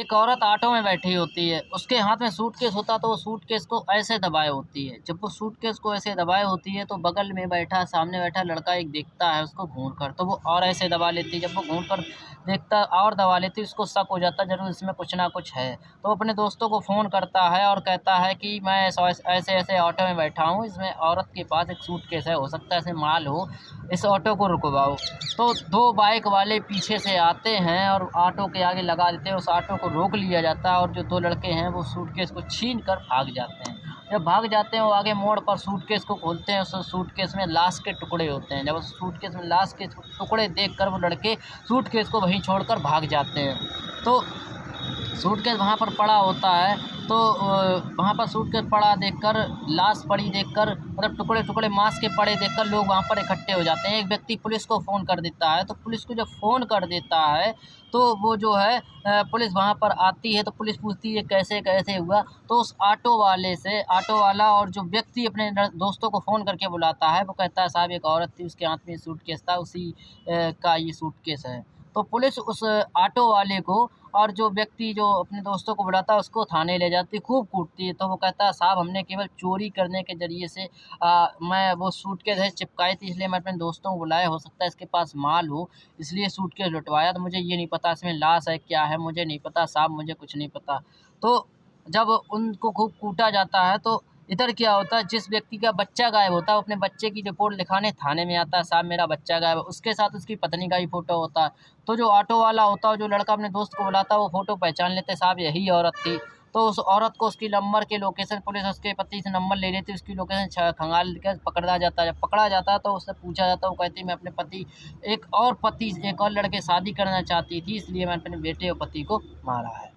एक औरत ऑटो में बैठी होती है, उसके हाथ में सूटकेस होता है तो वो सूटकेस को ऐसे दबाए होती है। जब वो सूटकेस को ऐसे दबाए होती है तो बगल में बैठा सामने बैठा लड़का एक देखता है उसको घूर कर, तो वो और ऐसे दबा लेती है। जब वो घूर कर देखता और दबा लेती है, उसको शक हो जाता है ज़रूर इसमें कुछ ना कुछ है। तो वो अपने दोस्तों को फ़ोन करता है और कहता है कि मैं ऐसे-ऐसे ऑटो में बैठा हूँ, इसमें औरत के पास एक सूटकेस है, हो सकता है इसमें माल हो, इस ऑटो को रुकवाओ। तो 2 बाइक वाले पीछे से आते हैं और ऑटो के आगे लगा देते हैं। उस ऑटो को रोक लिया जाता है और जो 2 लड़के हैं वो सूटकेस को छीन कर भाग जाते हैं। जब भाग जाते हैं वो आगे मोड़ पर सूटकेस को खोलते हैं, उस सूटकेस में लाश के टुकड़े होते हैं। जब उस सूटकेस में लाश के टुकड़े देखकर वो लड़के सूटकेस को वहीं छोड़कर भाग जाते हैं। तो सूटकेस वहाँ पर पड़ा होता है, तो वहाँ पर सूटकेस पड़ा देखकर, लाश पड़ी देखकर, मतलब टुकड़े-टुकड़े माँस के पड़े देखकर लोग वहाँ पर इकट्ठे हो जाते हैं। एक व्यक्ति पुलिस को फ़ोन कर देता है, तो पुलिस को जब फ़ोन कर देता है, तो वो जो है पुलिस वहाँ पर आती है, तो पुलिस पूछती है कैसे-कैसे हुआ? तो उस ऑटो वाले से ऑटो वाला और जो व्यक्ति अपने दोस्तों को फ़ोन करके बुलाता है, वो कहता है साहब एक औरत थी, उसके हाथ में सूटकेस था, उसी का ये सूटकेस है। तो पुलिस उस ऑटो वाले को और जो व्यक्ति जो अपने दोस्तों को बुलाता है उसको थाने ले जाती है, खूब कूटती है। तो वो कहता है साहब हमने केवल चोरी करने के ज़रिए से मैं वो सूटकेस है चिपकाई थी, इसलिए मैं अपने दोस्तों को बुलाया, हो सकता है इसके पास माल हो, इसलिए सूटकेस लुटवाया। तो मुझे ये नहीं पता इसमें लाश है, क्या है मुझे नहीं पता साहब, मुझे कुछ नहीं पता। तो जब उनको खूब कूटा जाता है तो इधर क्या होता है, जिस व्यक्ति का बच्चा गायब होता है वो अपने बच्चे की रिपोर्ट लिखाने थाने में आता है, साहब मेरा बच्चा गायब है। उसके साथ उसकी पत्नी का भी फ़ोटो होता है। तो जो ऑटो वाला होता है, जो लड़का अपने दोस्त को बुलाता है, वो फ़ोटो पहचान लेते हैं, साहब यही औरत थी। तो उस औरत को उसकी नंबर के लोकेशन पुलिस उसके पति से नंबर ले लेती है, उसकी लोकेशन खंगाल के पकड़ा जाता है। जब पकड़ा जाता है तो उससे पूछा जाता है, वो कहती है मैं अपने पति एक और लड़के से शादी करना चाहती थी, इसलिए मैंने अपने बेटे और पति को मारा है।